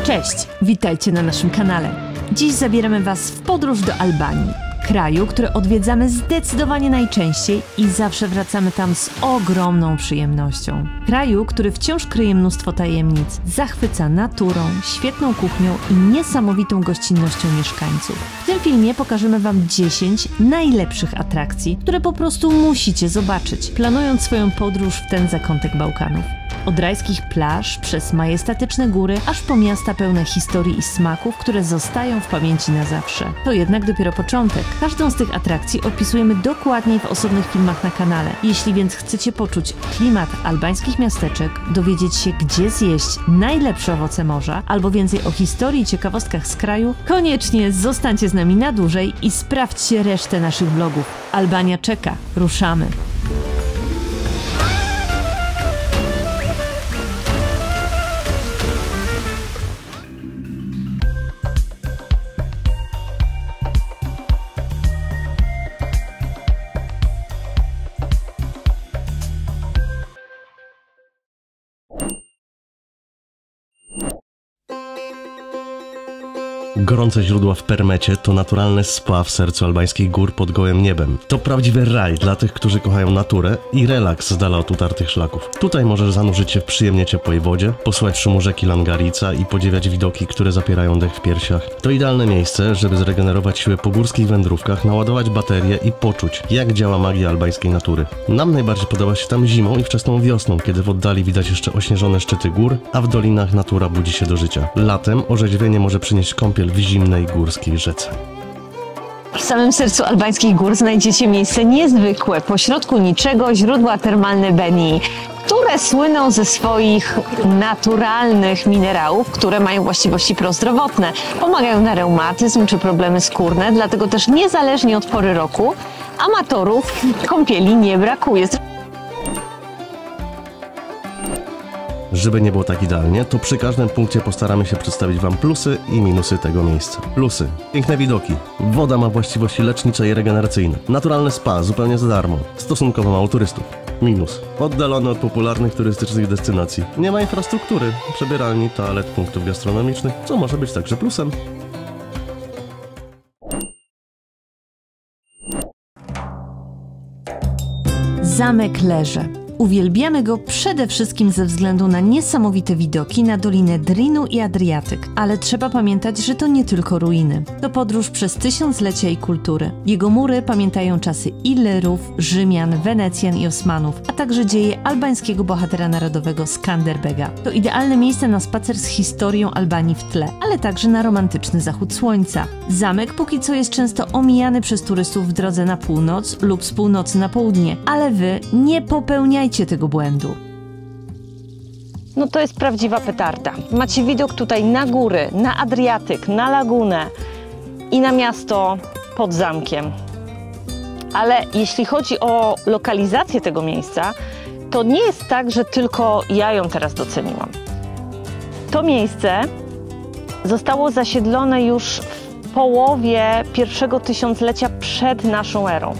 Cześć, witajcie na naszym kanale. Dziś zabieramy Was w podróż do Albanii, kraju, który odwiedzamy zdecydowanie najczęściej i zawsze wracamy tam z ogromną przyjemnością. Kraju, który wciąż kryje mnóstwo tajemnic, zachwyca naturą, świetną kuchnią i niesamowitą gościnnością mieszkańców. W tym filmie pokażemy Wam 10 najlepszych atrakcji, które po prostu musicie zobaczyć, planując swoją podróż w ten zakątek Bałkanów. Od rajskich plaż, przez majestatyczne góry, aż po miasta pełne historii i smaków, które zostają w pamięci na zawsze. To jednak dopiero początek. Każdą z tych atrakcji opisujemy dokładniej w osobnych filmach na kanale. Jeśli więc chcecie poczuć klimat albańskich miasteczek, dowiedzieć się, gdzie zjeść najlepsze owoce morza, albo więcej o historii i ciekawostkach z kraju, koniecznie zostańcie z nami na dłużej i sprawdźcie resztę naszych vlogów. Albania czeka. Ruszamy! Gorące źródła w Permecie to naturalne spa w sercu albańskich gór pod gołym niebem. To prawdziwy raj dla tych, którzy kochają naturę i relaks z dala od utartych szlaków. Tutaj możesz zanurzyć się w przyjemnie ciepłej wodzie, posłuchać szumu rzeki Langarica i podziwiać widoki, które zapierają dech w piersiach. To idealne miejsce, żeby zregenerować siły po górskich wędrówkach, naładować baterie i poczuć, jak działa magia albańskiej natury. Nam najbardziej podoba się tam zimą i wczesną wiosną, kiedy w oddali widać jeszcze ośnieżone szczyty gór, a w dolinach natura budzi się do życia. Latem orzeźwienie może przynieść kąpiel w zimnej górskiej rzece. W samym sercu albańskich gór znajdziecie miejsce niezwykłe, pośrodku niczego źródła termalne Beni, które słyną ze swoich naturalnych minerałów, które mają właściwości prozdrowotne. Pomagają na reumatyzm czy problemy skórne, dlatego też niezależnie od pory roku amatorów kąpieli nie brakuje. Żeby nie było tak idealnie, to przy każdym punkcie postaramy się przedstawić Wam plusy i minusy tego miejsca. Plusy. Piękne widoki. Woda ma właściwości lecznicze i regeneracyjne. Naturalne spa zupełnie za darmo. Stosunkowo mało turystów. Minus. Oddalony od popularnych turystycznych destynacji. Nie ma infrastruktury, przebieralni, toalet, punktów gastronomicznych, co może być także plusem. Zamek Leże. Uwielbiamy go przede wszystkim ze względu na niesamowite widoki na Dolinę Drinu i Adriatyk, ale trzeba pamiętać, że to nie tylko ruiny. To podróż przez tysiąclecia i kultury. Jego mury pamiętają czasy Illerów, Rzymian, Wenecjan i Osmanów, a także dzieje albańskiego bohatera narodowego Skanderbega. To idealne miejsce na spacer z historią Albanii w tle, ale także na romantyczny zachód słońca. Zamek póki co jest często omijany przez turystów w drodze na północ lub z północy na południe, ale wy nie popełniajcie tego błędu. No to jest prawdziwa petarda. Macie widok tutaj na góry, na Adriatyk, na lagunę i na miasto pod zamkiem. Ale jeśli chodzi o lokalizację tego miejsca, to nie jest tak, że tylko ja ją teraz doceniłam. To miejsce zostało zasiedlone już w połowie pierwszego tysiąclecia przed naszą erą.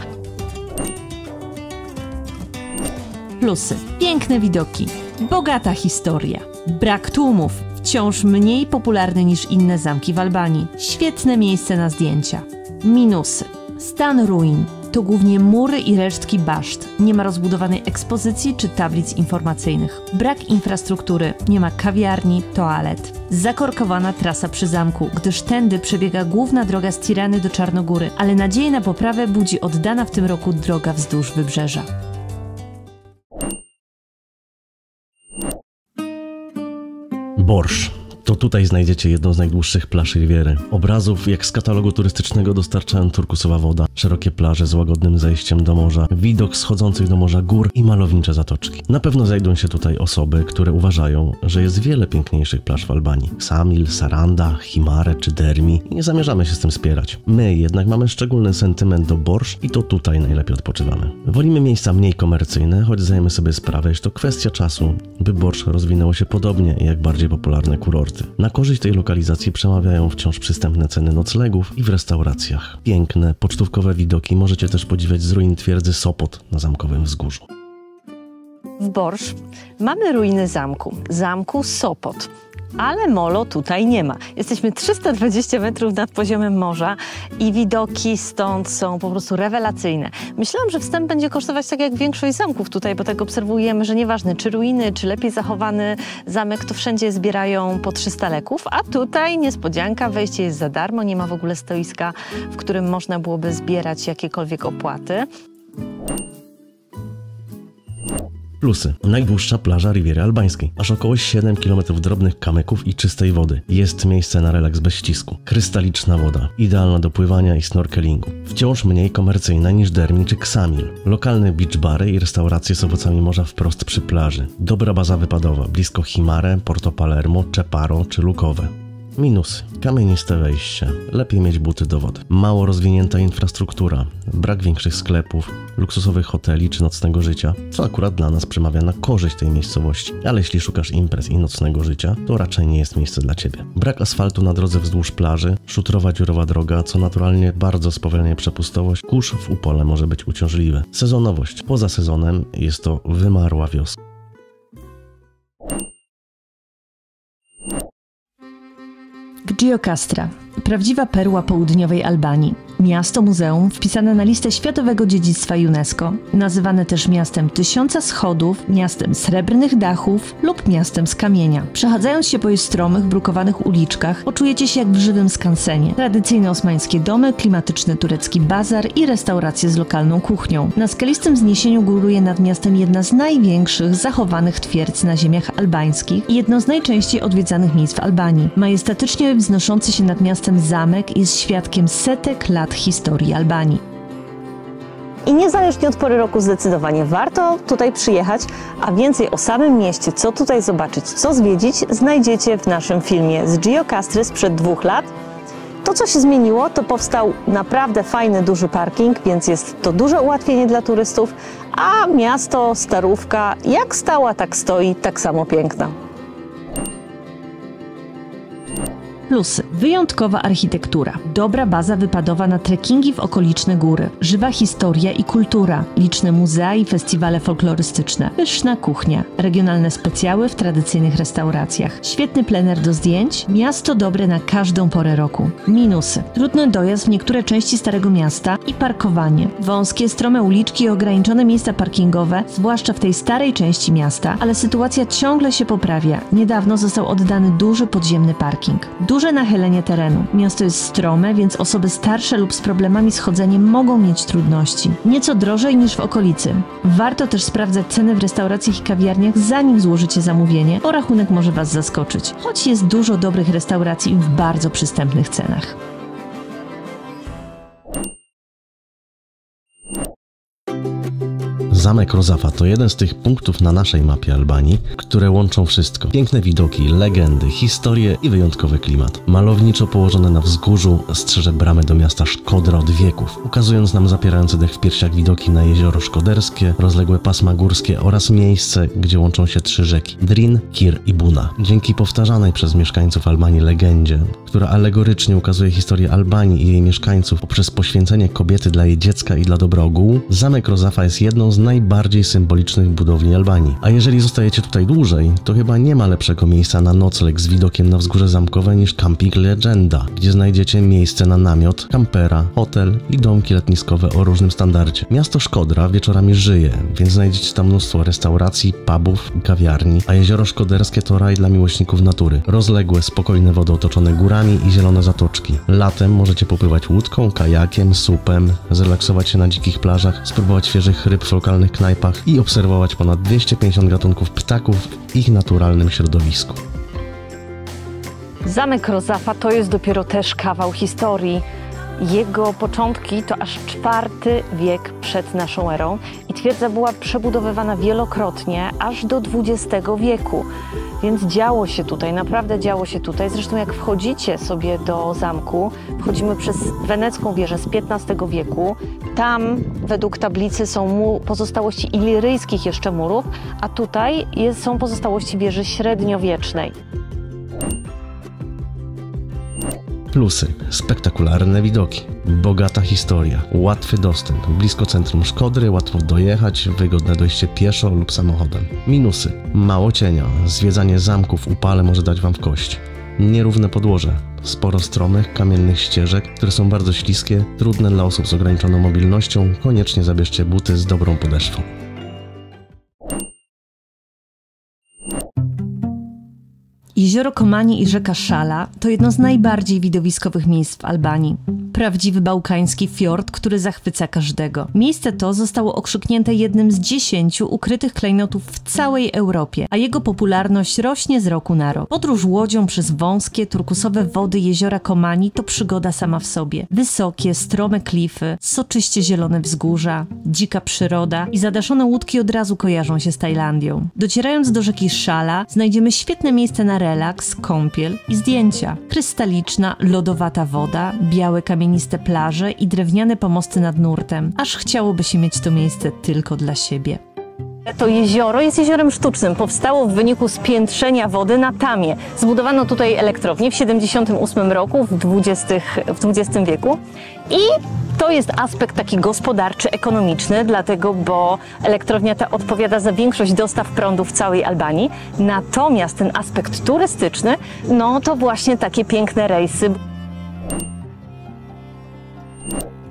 Plusy. Piękne widoki, bogata historia, brak tłumów, wciąż mniej popularny niż inne zamki w Albanii, świetne miejsce na zdjęcia. Minusy. Stan ruin. To głównie mury i resztki baszt. Nie ma rozbudowanej ekspozycji czy tablic informacyjnych. Brak infrastruktury. Nie ma kawiarni, toalet. Zakorkowana trasa przy zamku, gdyż tędy przebiega główna droga z Tirany do Czarnogóry, ale nadzieję na poprawę budzi oddana w tym roku droga wzdłuż wybrzeża. Borsz. To tutaj znajdziecie jedną z najdłuższych plaż Riviery. Obrazów jak z katalogu turystycznego dostarczają turkusowa woda, szerokie plaże z łagodnym zejściem do morza, widok schodzących do morza gór i malownicze zatoczki. Na pewno znajdą się tutaj osoby, które uważają, że jest wiele piękniejszych plaż w Albanii. Ksamil, Saranda, Himare czy Dermi. I nie zamierzamy się z tym spierać. My jednak mamy szczególny sentyment do Borsz i to tutaj najlepiej odpoczywamy. Wolimy miejsca mniej komercyjne, choć zdajemy sobie sprawę, że to kwestia czasu, by Borsz rozwinęło się podobnie jak bardziej popularne kurorty. Na korzyść tej lokalizacji przemawiają wciąż przystępne ceny noclegów i w restauracjach. Piękne, pocztówkowe widoki możecie też podziwiać z ruin twierdzy Sopot na zamkowym wzgórzu. W Borsz mamy ruiny zamku Sopot. Ale molo tutaj nie ma. Jesteśmy 320 metrów nad poziomem morza i widoki stąd są po prostu rewelacyjne. Myślałam, że wstęp będzie kosztować tak jak większość zamków tutaj, bo tak obserwujemy, że nieważne czy ruiny, czy lepiej zachowany zamek, to wszędzie zbierają po 300 leków, a tutaj niespodzianka, wejście jest za darmo, nie ma w ogóle stoiska, w którym można byłoby zbierać jakiekolwiek opłaty. Plusy. Najdłuższa plaża Riviery Albańskiej. Aż około 7 km drobnych kamyków i czystej wody. Jest miejsce na relaks bez ścisku. Krystaliczna woda. Idealna do pływania i snorkelingu. Wciąż mniej komercyjna niż Dermi czy Ksamil. Lokalne beach bary i restauracje z owocami morza wprost przy plaży. Dobra baza wypadowa. Blisko Himare, Porto Palermo, Czeparo czy Lukowe. Minusy. Kamieniste wejście. Lepiej mieć buty do wody. Mało rozwinięta infrastruktura. Brak większych sklepów, luksusowych hoteli czy nocnego życia, co akurat dla nas przemawia na korzyść tej miejscowości. Ale jeśli szukasz imprez i nocnego życia, to raczej nie jest miejsce dla Ciebie. Brak asfaltu na drodze wzdłuż plaży, szutrowa dziurowa droga, co naturalnie bardzo spowalnia przepustowość. Kurz w upole może być uciążliwy. Sezonowość. Poza sezonem jest to wymarła wioska. Gjokastra. Prawdziwa perła południowej Albanii. Miasto muzeum wpisane na listę Światowego Dziedzictwa UNESCO, nazywane też miastem 1000 schodów, miastem srebrnych dachów lub miastem z kamienia. Przechadzając się po jej stromych, brukowanych uliczkach, poczujecie się jak w żywym skansenie. Tradycyjne osmańskie domy, klimatyczny turecki bazar i restauracje z lokalną kuchnią. Na skalistym wzniesieniu góruje nad miastem jedna z największych zachowanych twierdz na ziemiach albańskich i jedno z najczęściej odwiedzanych miejsc w Albanii. Majestatycznie wznoszący się nad miastem zamek jest świadkiem setek lat historii Albanii. I niezależnie od pory roku zdecydowanie warto tutaj przyjechać, a więcej o samym mieście, co tutaj zobaczyć, co zwiedzić, znajdziecie w naszym filmie z Gjokastry sprzed 2 lat. To, co się zmieniło, to powstał naprawdę fajny, duży parking, więc jest to duże ułatwienie dla turystów, a miasto, starówka, jak stała, tak stoi, tak samo piękna. Plusy. Wyjątkowa architektura, dobra baza wypadowa na trekkingi w okoliczne góry, żywa historia i kultura, liczne muzea i festiwale folklorystyczne, pyszna kuchnia, regionalne specjały w tradycyjnych restauracjach, świetny plener do zdjęć, miasto dobre na każdą porę roku. Minusy. Trudny dojazd w niektóre części Starego Miasta i parkowanie. Wąskie, strome uliczki i ograniczone miejsca parkingowe, zwłaszcza w tej starej części miasta, ale sytuacja ciągle się poprawia. Niedawno został oddany duży podziemny parking. Duże nachylenie terenu. Miasto jest strome, więc osoby starsze lub z problemami z chodzeniem mogą mieć trudności. Nieco drożej niż w okolicy. Warto też sprawdzać ceny w restauracjach i kawiarniach, zanim złożycie zamówienie, bo rachunek może Was zaskoczyć. Choć jest dużo dobrych restauracji w bardzo przystępnych cenach. Zamek Rozafa to jeden z tych punktów na naszej mapie Albanii, które łączą wszystko. Piękne widoki, legendy, historie i wyjątkowy klimat. Malowniczo położone na wzgórzu strzeże bramę do miasta Szkodra od wieków, ukazując nam zapierające dech w piersiach widoki na jezioro Szkoderskie, rozległe pasma górskie oraz miejsce, gdzie łączą się 3 rzeki – Drin, Kir i Buna. Dzięki powtarzanej przez mieszkańców Albanii legendzie, która alegorycznie ukazuje historię Albanii i jej mieszkańców poprzez poświęcenie kobiety dla jej dziecka i dla dobra ogółu, Zamek Rozafa jest jedną z najbardziej symbolicznych budowli Albanii. A jeżeli zostajecie tutaj dłużej, to chyba nie ma lepszego miejsca na nocleg z widokiem na wzgórze zamkowe niż Camping Legenda, gdzie znajdziecie miejsce na namiot, kampera, hotel i domki letniskowe o różnym standardzie. Miasto Szkodra wieczorami żyje, więc znajdziecie tam mnóstwo restauracji, pubów i kawiarni, a jezioro Szkoderskie to raj dla miłośników natury. Rozległe, spokojne wody otoczone górami i zielone zatoczki. Latem możecie popływać łódką, kajakiem, supem, zrelaksować się na dzikich plażach, spróbować świeżych ryb w lokalnych knajpach i obserwować ponad 250 gatunków ptaków w ich naturalnym środowisku. Zamek Rozafa to jest dopiero też kawał historii. Jego początki to aż IV wiek przed naszą erą i twierdza była przebudowywana wielokrotnie aż do XX wieku. Więc działo się tutaj, naprawdę działo się tutaj. Zresztą jak wchodzicie sobie do zamku, wchodzimy przez wenecką wieżę z XV wieku. Tam według tablicy są pozostałości iliryjskich jeszcze murów, a tutaj są pozostałości wieży średniowiecznej. Plusy. Spektakularne widoki, bogata historia, łatwy dostęp, blisko centrum Szkodry, łatwo dojechać, wygodne dojście pieszo lub samochodem. Minusy. Mało cienia, zwiedzanie zamków w upale może dać wam w kość. Nierówne podłoże, sporo stromych, kamiennych ścieżek, które są bardzo śliskie, trudne dla osób z ograniczoną mobilnością, koniecznie zabierzcie buty z dobrą podeszwą. Jezioro Komani i rzeka Szala to jedno z najbardziej widowiskowych miejsc w Albanii. Prawdziwy bałkański fiord, który zachwyca każdego. Miejsce to zostało okrzyknięte jednym z 10 ukrytych klejnotów w całej Europie, a jego popularność rośnie z roku na rok. Podróż łodzią przez wąskie, turkusowe wody jeziora Komani to przygoda sama w sobie. Wysokie, strome klify, soczyście zielone wzgórza, dzika przyroda i zadaszone łódki od razu kojarzą się z Tajlandią. Docierając do rzeki Szala, znajdziemy świetne miejsce na relaks, kąpiel i zdjęcia. Krystaliczna, lodowata woda, białe kamieniste plaże i drewniane pomosty nad nurtem. Aż chciałoby się mieć to miejsce tylko dla siebie. To jezioro jest jeziorem sztucznym. Powstało w wyniku spiętrzenia wody na tamie. Zbudowano tutaj elektrownię w 1978 roku, w XX wieku. I to jest aspekt taki gospodarczy, ekonomiczny, dlatego, bo elektrownia ta odpowiada za większość dostaw prądu w całej Albanii. Natomiast ten aspekt turystyczny, no to właśnie takie piękne rejsy.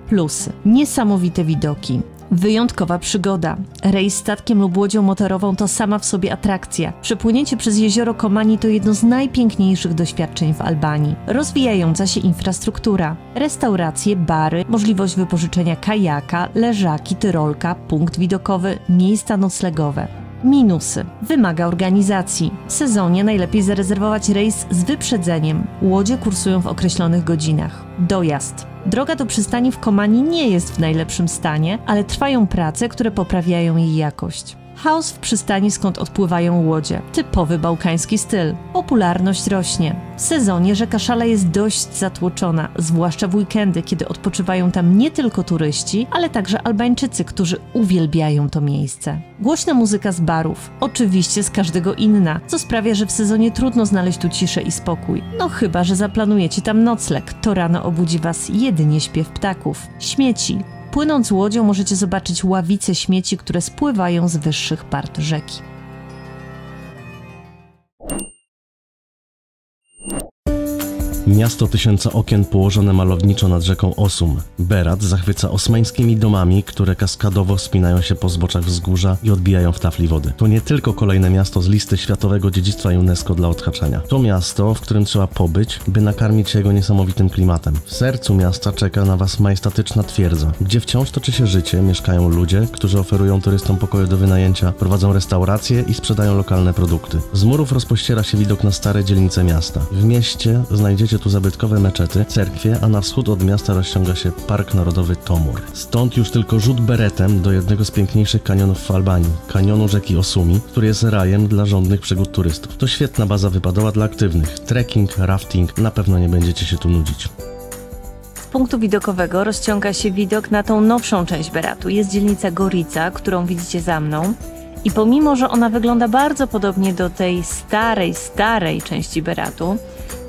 Plusy. Niesamowite widoki. Wyjątkowa przygoda. Rejs statkiem lub łodzią motorową to sama w sobie atrakcja. Przepłynięcie przez jezioro Komani to jedno z najpiękniejszych doświadczeń w Albanii. Rozwijająca się infrastruktura. Restauracje, bary, możliwość wypożyczenia kajaka, leżaki, tyrolka, punkt widokowy, miejsca noclegowe. Minusy. Wymaga organizacji. W sezonie najlepiej zarezerwować rejs z wyprzedzeniem. Łodzie kursują w określonych godzinach. Dojazd. Droga do przystani w Komani nie jest w najlepszym stanie, ale trwają prace, które poprawiają jej jakość. Chaos w przystani, skąd odpływają łodzie. Typowy bałkański styl. Popularność rośnie. W sezonie rzeka Szala jest dość zatłoczona, zwłaszcza w weekendy, kiedy odpoczywają tam nie tylko turyści, ale także Albańczycy, którzy uwielbiają to miejsce. Głośna muzyka z barów, oczywiście z każdego inna, co sprawia, że w sezonie trudno znaleźć tu ciszę i spokój. No chyba, że zaplanujecie tam nocleg, to rano obudzi was jedynie śpiew ptaków. Śmieci. Płynąc łodzią możecie zobaczyć ławice śmieci, które spływają z wyższych part rzeki. Miasto tysiąca okien położone malowniczo nad rzeką Osum. Berat zachwyca osmańskimi domami, które kaskadowo wspinają się po zboczach wzgórza i odbijają w tafli wody. To nie tylko kolejne miasto z listy Światowego Dziedzictwa UNESCO dla odhaczenia. To miasto, w którym trzeba pobyć, by nakarmić się jego niesamowitym klimatem. W sercu miasta czeka na was majestatyczna twierdza, gdzie wciąż toczy się życie, mieszkają ludzie, którzy oferują turystom pokoje do wynajęcia, prowadzą restauracje i sprzedają lokalne produkty. Z murów rozpościera się widok na stare dzielnice miasta. W mieście znajdziecie tu zabytkowe meczety, cerkwie, a na wschód od miasta rozciąga się Park Narodowy Tomur. Stąd już tylko rzut beretem do jednego z piękniejszych kanionów w Albanii, kanionu rzeki Osumi, który jest rajem dla żądnych przygód turystów. To świetna baza wypadowa dla aktywnych. Trekking, rafting, na pewno nie będziecie się tu nudzić. Z punktu widokowego rozciąga się widok na tą nowszą część Beratu. Jest dzielnica Gorica, którą widzicie za mną. I pomimo, że ona wygląda bardzo podobnie do tej starej części Beratu,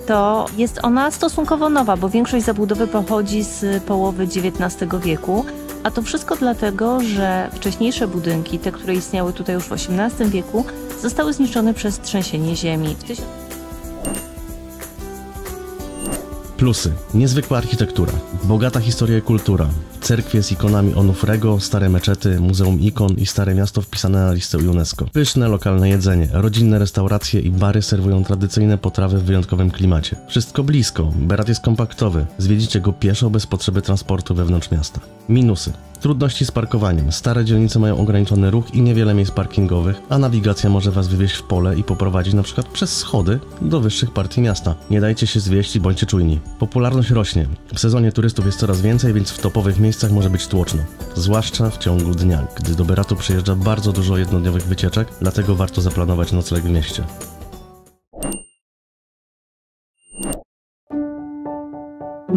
to jest ona stosunkowo nowa, bo większość zabudowy pochodzi z połowy XIX wieku, a to wszystko dlatego, że wcześniejsze budynki, te, które istniały tutaj już w XVIII wieku, zostały zniszczone przez trzęsienie ziemi. Plusy. Niezwykła architektura, bogata historia i kultura, cerkwie z ikonami Onufrego, stare meczety, muzeum ikon i stare miasto wpisane na listę UNESCO. Pyszne lokalne jedzenie, rodzinne restauracje i bary serwują tradycyjne potrawy w wyjątkowym klimacie. Wszystko blisko, Berat jest kompaktowy, zwiedzicie go pieszo bez potrzeby transportu wewnątrz miasta. Minusy. Trudności z parkowaniem. Stare dzielnice mają ograniczony ruch i niewiele miejsc parkingowych, a nawigacja może was wywieźć w pole i poprowadzić na przykład przez schody do wyższych partii miasta. Nie dajcie się zwieść i bądźcie czujni. Popularność rośnie. W sezonie turystów jest coraz więcej, więc w topowych miejscach może być tłoczno. Zwłaszcza w ciągu dnia, gdy do Beratu przyjeżdża bardzo dużo jednodniowych wycieczek, dlatego warto zaplanować nocleg w mieście.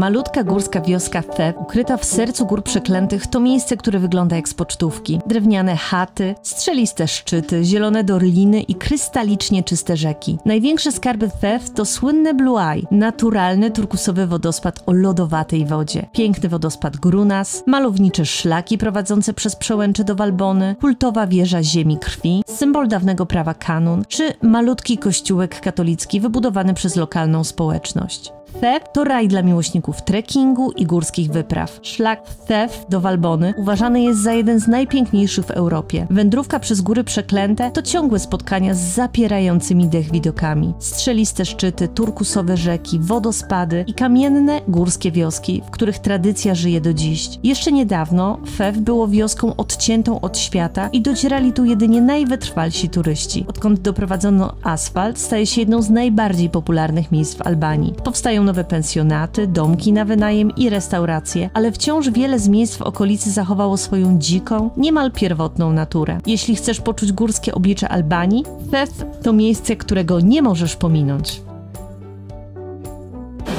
Malutka górska wioska Theb, ukryta w sercu Gór Przeklętych, to miejsce, które wygląda jak z pocztówki. Drewniane chaty, strzeliste szczyty, zielone doliny i krystalicznie czyste rzeki. Największe skarby Theb to słynne Blue Eye, naturalny turkusowy wodospad o lodowatej wodzie. Piękny wodospad Grunas, malownicze szlaki prowadzące przez przełęcze do Walbony, kultowa wieża Ziemi Krwi, symbol dawnego prawa kanun, czy malutki kościółek katolicki wybudowany przez lokalną społeczność. Theb to raj dla miłośników trekkingu i górskich wypraw. Szlak Theb do Walbony uważany jest za jeden z najpiękniejszych w Europie. Wędrówka przez Góry Przeklęte to ciągłe spotkania z zapierającymi dech widokami. Strzeliste szczyty, turkusowe rzeki, wodospady i kamienne górskie wioski, w których tradycja żyje do dziś. Jeszcze niedawno Theb było wioską odciętą od świata i docierali tu jedynie najwytrwalsi turyści. Odkąd doprowadzono asfalt, staje się jedną z najbardziej popularnych miejsc w Albanii. Powstają nowe pensjonaty, domki na wynajem i restauracje, ale wciąż wiele z miejsc w okolicy zachowało swoją dziką, niemal pierwotną naturę. Jeśli chcesz poczuć górskie oblicze Albanii, Theb to miejsce, którego nie możesz pominąć.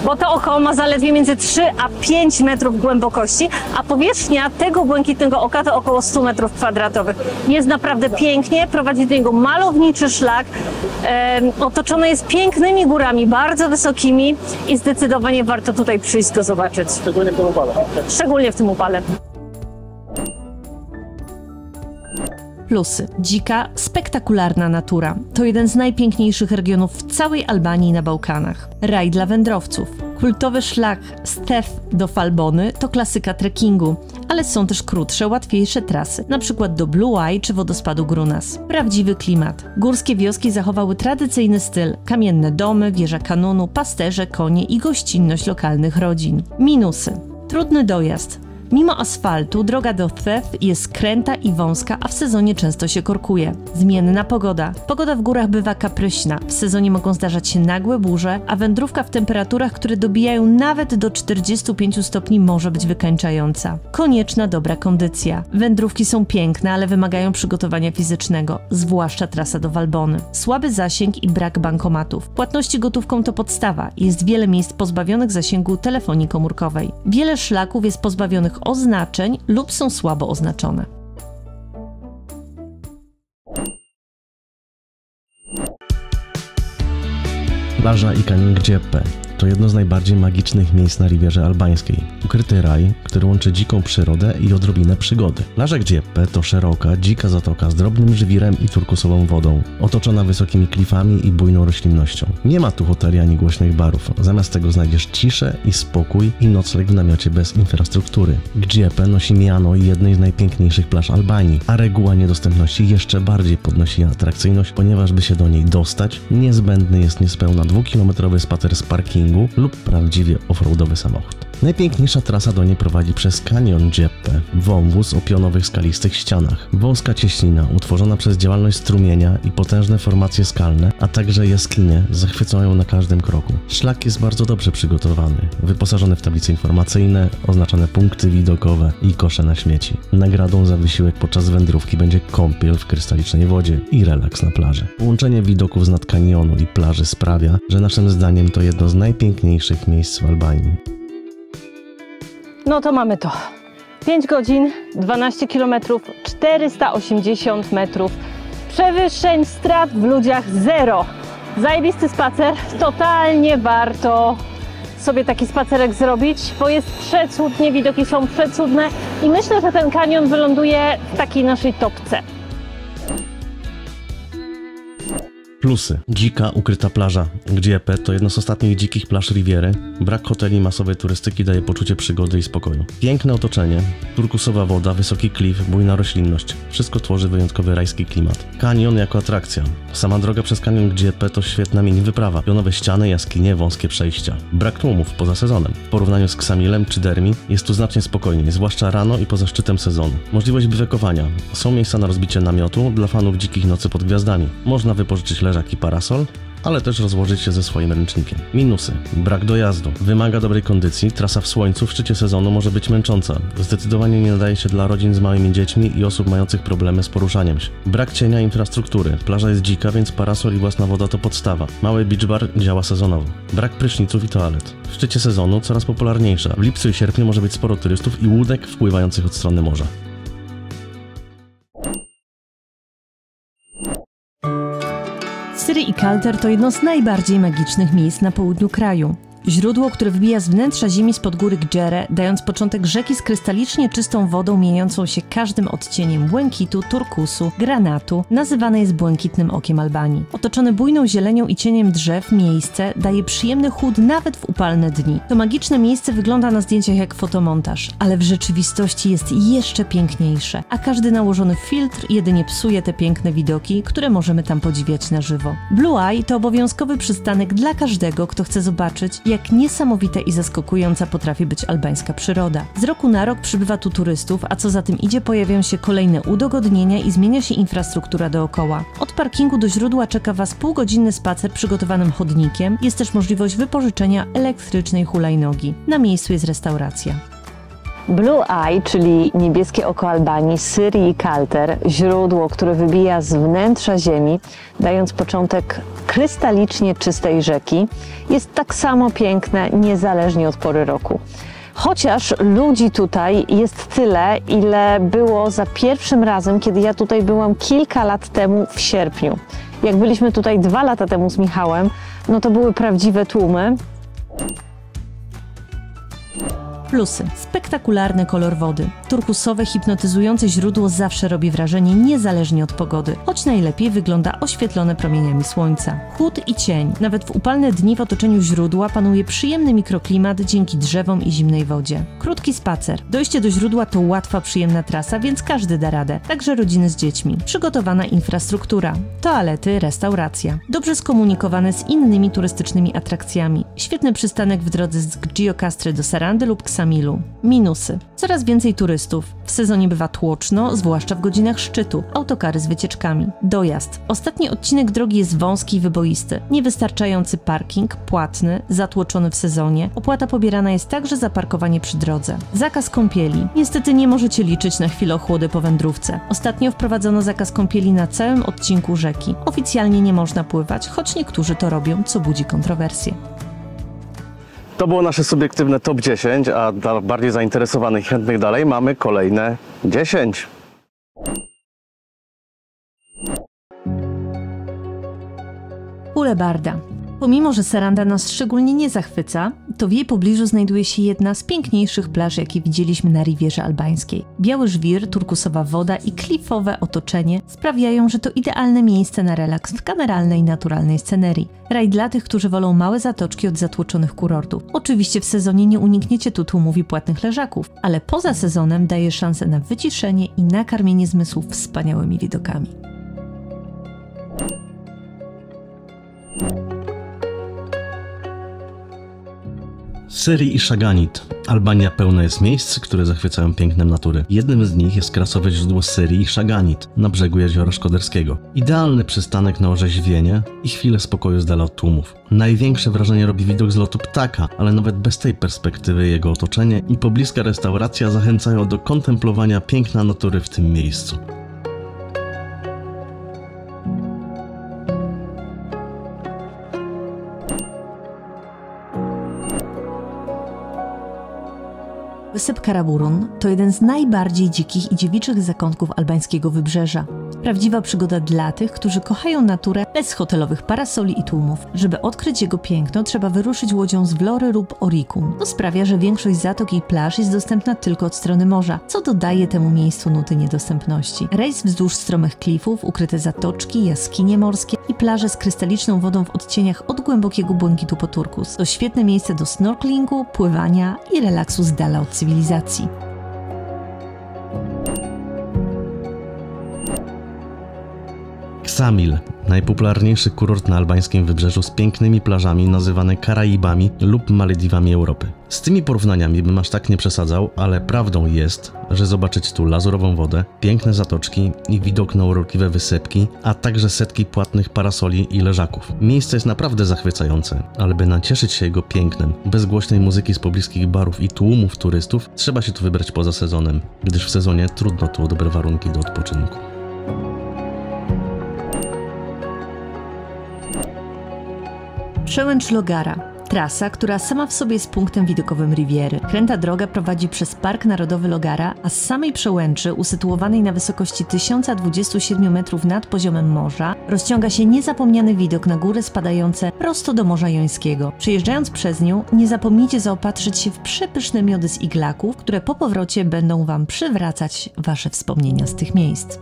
Bo to oko ma zaledwie między 3 a 5 metrów głębokości, a powierzchnia tego błękitnego oka to około 100 metrów kwadratowych. Jest naprawdę pięknie, prowadzi do niego malowniczy szlak, otoczony jest pięknymi górami, bardzo wysokimi i zdecydowanie warto tutaj przyjść go zobaczyć. Szczególnie w tym upale. Szczególnie w tym upale. Plusy. Dzika, spektakularna natura. To jeden z najpiękniejszych regionów w całej Albanii i na Bałkanach. Raj dla wędrowców. Kultowy szlak z Theb do Walbony to klasyka trekkingu, ale są też krótsze, łatwiejsze trasy, np. do Blue Eye czy wodospadu Grunas. Prawdziwy klimat. Górskie wioski zachowały tradycyjny styl. Kamienne domy, wieża kanunu, pasterze, konie i gościnność lokalnych rodzin. Minusy. Trudny dojazd. Mimo asfaltu droga do Theb jest kręta i wąska, a w sezonie często się korkuje. Zmienna pogoda. Pogoda w górach bywa kapryśna. W sezonie mogą zdarzać się nagłe burze, a wędrówka w temperaturach, które dobijają nawet do 45 stopni może być wykańczająca. Konieczna dobra kondycja. Wędrówki są piękne, ale wymagają przygotowania fizycznego, zwłaszcza trasa do Walbony. Słaby zasięg i brak bankomatów. Płatności gotówką to podstawa. Jest wiele miejsc pozbawionych zasięgu telefonii komórkowej. Wiele szlaków jest pozbawionych oznaczeń lub są słabo oznaczone. Plaża i kanion Gdjeppe to jedno z najbardziej magicznych miejsc na Rivierze Albańskiej. Ukryty raj, który łączy dziką przyrodę i odrobinę przygody. Plaża Gdjeppe to szeroka, dzika zatoka z drobnym żwirem i turkusową wodą, otoczona wysokimi klifami i bujną roślinnością. Nie ma tu hoteli ani głośnych barów, zamiast tego znajdziesz ciszę i spokój i nocleg w namiocie bez infrastruktury. Gdjeppe nosi miano jednej z najpiękniejszych plaż Albanii, a reguła niedostępności jeszcze bardziej podnosi atrakcyjność, ponieważ by się do niej dostać, niezbędny jest niespełna 2-kilometrowy spacer z parkingu lub prawdziwie offroadowy samochód. Najpiękniejsza trasa do niej prowadzi przez kanion Gdjeppe, wąwóz o pionowych skalistych ścianach. Wąska cieśnina utworzona przez działalność strumienia i potężne formacje skalne, a także jaskinie zachwycają ją na każdym kroku. Szlak jest bardzo dobrze przygotowany, wyposażony w tablice informacyjne, oznaczone punkty widokowe i kosze na śmieci. Nagrodą za wysiłek podczas wędrówki będzie kąpiel w krystalicznej wodzie i relaks na plaży. Połączenie widoków z nad kanionu i plaży sprawia, że naszym zdaniem to jedno z najpiękniejszych miejsc w Albanii. No to mamy to. 5 godzin, 12 km, 480 metrów. Przewyższeń, strat w ludziach 0. Zajebisty spacer. Totalnie warto sobie taki spacerek zrobić, bo jest przecudnie, widoki są przecudne i myślę, że ten kanion wyląduje w takiej naszej topce. Plusy. Dzika, ukryta plaża. Gdjeppe to jedno z ostatnich dzikich plaż Riviery. Brak hoteli, masowej turystyki daje poczucie przygody i spokoju. Piękne otoczenie, turkusowa woda, wysoki klif, bujna roślinność. Wszystko tworzy wyjątkowy rajski klimat. Kanion jako atrakcja. Sama droga przez kanion Gdjeppe to świetna mini wyprawa. Pionowe ściany, jaskinie, wąskie przejścia. Brak tłumów poza sezonem. W porównaniu z Ksamilem czy Dermi jest tu znacznie spokojniej, zwłaszcza rano i poza szczytem sezonu. Możliwość bywetowania. Są miejsca na rozbicie namiotu dla fanów dzikich nocy pod gwiazdami. Można wypożyczyć leżak i parasol, ale też rozłożyć się ze swoim ręcznikiem. Minusy. Brak dojazdu. Wymaga dobrej kondycji, trasa w słońcu w szczycie sezonu może być męcząca. Zdecydowanie nie nadaje się dla rodzin z małymi dziećmi i osób mających problemy z poruszaniem się. Brak cienia infrastruktury. Plaża jest dzika, więc parasol i własna woda to podstawa. Mały beach bar działa sezonowo. Brak pryszniców i toalet. W szczycie sezonu coraz popularniejsza. W lipcu i sierpniu może być sporo turystów i łódek wpływających od strony morza. Syrii i Kalter to jedno z najbardziej magicznych miejsc na południu kraju. Źródło, które wybija z wnętrza ziemi spod góry Gdżere, dając początek rzeki z krystalicznie czystą wodą mieniącą się każdym odcieniem błękitu, turkusu, granatu, nazywane jest błękitnym okiem Albanii. Otoczone bujną zielenią i cieniem drzew miejsce daje przyjemny chłód nawet w upalne dni. To magiczne miejsce wygląda na zdjęciach jak fotomontaż, ale w rzeczywistości jest jeszcze piękniejsze, a każdy nałożony filtr jedynie psuje te piękne widoki, które możemy tam podziwiać na żywo. Blue Eye to obowiązkowy przystanek dla każdego, kto chce zobaczyć, jak niesamowita i zaskakująca potrafi być albańska przyroda. Z roku na rok przybywa tu turystów, a co za tym idzie, pojawiają się kolejne udogodnienia i zmienia się infrastruktura dookoła. Od parkingu do źródła czeka Was półgodzinny spacer przygotowanym chodnikiem, jest też możliwość wypożyczenia elektrycznej hulajnogi. Na miejscu jest restauracja. Blue Eye, czyli niebieskie oko Albanii, Syrii i Kalter, źródło, które wybija z wnętrza ziemi, dając początek krystalicznie czystej rzeki, jest tak samo piękne, niezależnie od pory roku. Chociaż ludzi tutaj jest tyle, ile było za pierwszym razem, kiedy ja tutaj byłam kilka lat temu w sierpniu. Jak byliśmy tutaj 2 lata temu z Michałem, no to były prawdziwe tłumy. Plusy. Spektakularny kolor wody. Turkusowe, hipnotyzujące źródło zawsze robi wrażenie niezależnie od pogody, choć najlepiej wygląda oświetlone promieniami słońca. Chłód i cień. Nawet w upalne dni w otoczeniu źródła panuje przyjemny mikroklimat dzięki drzewom i zimnej wodzie. Krótki spacer. Dojście do źródła to łatwa, przyjemna trasa, więc każdy da radę, także rodziny z dziećmi. Przygotowana infrastruktura. Toalety, restauracja. Dobrze skomunikowane z innymi turystycznymi atrakcjami. Świetny przystanek w drodze z Gjokastry do Sarandy lub Ksamilu. Minusy. Coraz więcej turystów. W sezonie bywa tłoczno, zwłaszcza w godzinach szczytu. Autokary z wycieczkami. Dojazd. Ostatni odcinek drogi jest wąski i wyboisty. Niewystarczający parking, płatny, zatłoczony w sezonie. Opłata pobierana jest także za parkowanie przy drodze. Zakaz kąpieli. Niestety nie możecie liczyć na chwilochłody po wędrówce. Ostatnio wprowadzono zakaz kąpieli na całym odcinku rzeki. Oficjalnie nie można pływać, choć niektórzy to robią, co budzi kontrowersje. To było nasze subiektywne top 10, a dla bardziej zainteresowanych i chętnych dalej mamy kolejne 10. Kulebarda. Pomimo, że Saranda nas szczególnie nie zachwyca, to w jej pobliżu znajduje się jedna z piękniejszych plaż, jakie widzieliśmy na Rivierze Albańskiej. Biały żwir, turkusowa woda i klifowe otoczenie sprawiają, że to idealne miejsce na relaks w kameralnej, naturalnej scenerii. Raj dla tych, którzy wolą małe zatoczki od zatłoczonych kurortów. Oczywiście w sezonie nie unikniecie tu tłumów i płatnych leżaków, ale poza sezonem daje szansę na wyciszenie i nakarmienie zmysłów wspaniałymi widokami. Syrii i Szaganit. Albania pełna jest miejsc, które zachwycają pięknem natury. Jednym z nich jest krasowe źródło Syrii i Szaganit na brzegu Jeziora Szkoderskiego. Idealny przystanek na orzeźwienie i chwilę spokoju z dala od tłumów. Największe wrażenie robi widok z lotu ptaka, ale nawet bez tej perspektywy jego otoczenie i pobliska restauracja zachęcają do kontemplowania piękna natury w tym miejscu. Wysep Karaburun to jeden z najbardziej dzikich i dziewiczych zakątków albańskiego wybrzeża. Prawdziwa przygoda dla tych, którzy kochają naturę bez hotelowych parasoli i tłumów. Żeby odkryć jego piękno, trzeba wyruszyć łodzią z Vlorë lub Oricum. To sprawia, że większość zatok i plaż jest dostępna tylko od strony morza, co dodaje temu miejscu nuty niedostępności. Rejs wzdłuż stromych klifów, ukryte zatoczki, jaskinie morskie i plaże z krystaliczną wodą w odcieniach od głębokiego błękitu po turkus. To świetne miejsce do snorkelingu, pływania i relaksu z dala od cywilizacji. Ksamil. Najpopularniejszy kurort na albańskim wybrzeżu z pięknymi plażami nazywane Karaibami lub Malediwami Europy. Z tymi porównaniami bym aż tak nie przesadzał, ale prawdą jest, że zobaczycie tu lazurową wodę, piękne zatoczki i widok na urokliwe wysepki, a także setki płatnych parasoli i leżaków. Miejsce jest naprawdę zachwycające, ale by nacieszyć się jego pięknem, bez głośnej muzyki z pobliskich barów i tłumów turystów, trzeba się tu wybrać poza sezonem, gdyż w sezonie trudno tu o dobre warunki do odpoczynku. Przełęcz Logara. Trasa, która sama w sobie jest punktem widokowym Riviery. Kręta droga prowadzi przez Park Narodowy Logara, a z samej przełęczy, usytuowanej na wysokości 1027 metrów nad poziomem morza, rozciąga się niezapomniany widok na góry spadające prosto do Morza Jońskiego. Przejeżdżając przez nią, nie zapomnijcie zaopatrzyć się w przepyszne miody z iglaków, które po powrocie będą Wam przywracać Wasze wspomnienia z tych miejsc.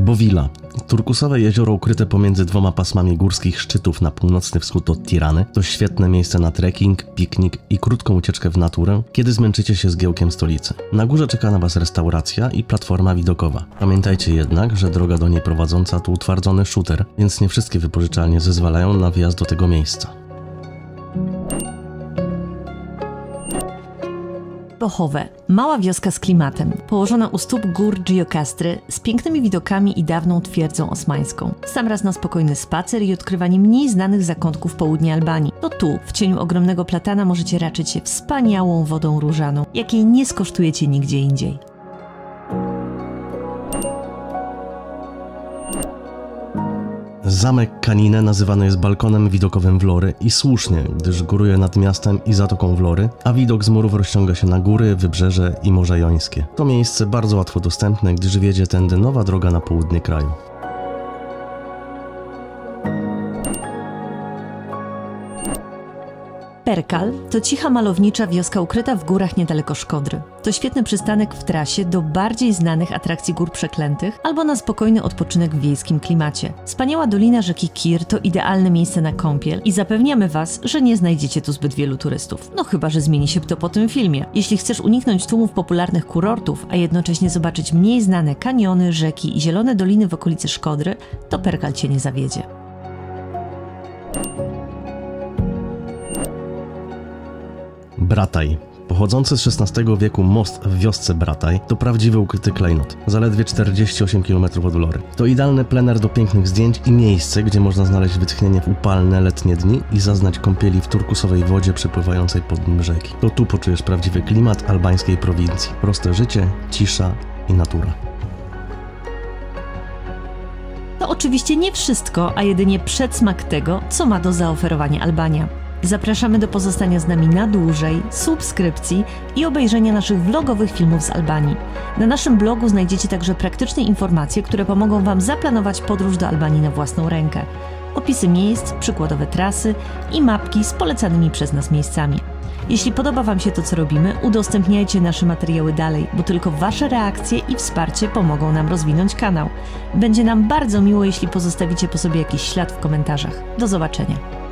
Bowila. Turkusowe jezioro ukryte pomiędzy dwoma pasmami górskich szczytów na północny wschód od Tirany to świetne miejsce na trekking, piknik i krótką ucieczkę w naturę, kiedy zmęczycie się zgiełkiem stolicy. Na górze czeka na Was restauracja i platforma widokowa. Pamiętajcie jednak, że droga do niej prowadząca to utwardzony shooter, więc nie wszystkie wypożyczalnie zezwalają na wjazd do tego miejsca. Bochowe. Mała wioska z klimatem, położona u stóp gór Gjokastry z pięknymi widokami i dawną twierdzą osmańską. Sam raz na spokojny spacer i odkrywanie mniej znanych zakątków południa Albanii. To tu, w cieniu ogromnego platana, możecie raczyć się wspaniałą wodą różaną, jakiej nie skosztujecie nigdzie indziej. Zamek Kanine nazywany jest balkonem widokowym Vlory i słusznie, gdyż góruje nad miastem i zatoką Vlory, a widok z murów rozciąga się na góry, wybrzeże i Morze Jońskie. To miejsce bardzo łatwo dostępne, gdyż wiedzie tędy nowa droga na południe kraju. Perkal to cicha malownicza wioska ukryta w górach niedaleko Szkodry. To świetny przystanek w trasie do bardziej znanych atrakcji Gór Przeklętych albo na spokojny odpoczynek w wiejskim klimacie. Wspaniała dolina rzeki Kir to idealne miejsce na kąpiel i zapewniamy Was, że nie znajdziecie tu zbyt wielu turystów. No chyba, że zmieni się to po tym filmie. Jeśli chcesz uniknąć tłumów popularnych kurortów, a jednocześnie zobaczyć mniej znane kaniony, rzeki i zielone doliny w okolicy Szkodry, to Perkal Cię nie zawiedzie. Brataj. Pochodzący z XVI wieku most w wiosce Brataj to prawdziwy ukryty klejnot, zaledwie 48 km od Vlory. To idealny plener do pięknych zdjęć i miejsce, gdzie można znaleźć wytchnienie w upalne letnie dni i zaznać kąpieli w turkusowej wodzie przepływającej pod nim rzeki. To tu poczujesz prawdziwy klimat albańskiej prowincji. Proste życie, cisza i natura. To oczywiście nie wszystko, a jedynie przedsmak tego, co ma do zaoferowania Albania. Zapraszamy do pozostania z nami na dłużej, subskrypcji i obejrzenia naszych vlogowych filmów z Albanii. Na naszym blogu znajdziecie także praktyczne informacje, które pomogą Wam zaplanować podróż do Albanii na własną rękę. Opisy miejsc, przykładowe trasy i mapki z polecanymi przez nas miejscami. Jeśli podoba Wam się to, co robimy, udostępniajcie nasze materiały dalej, bo tylko Wasze reakcje i wsparcie pomogą nam rozwinąć kanał. Będzie nam bardzo miło, jeśli pozostawicie po sobie jakiś ślad w komentarzach. Do zobaczenia.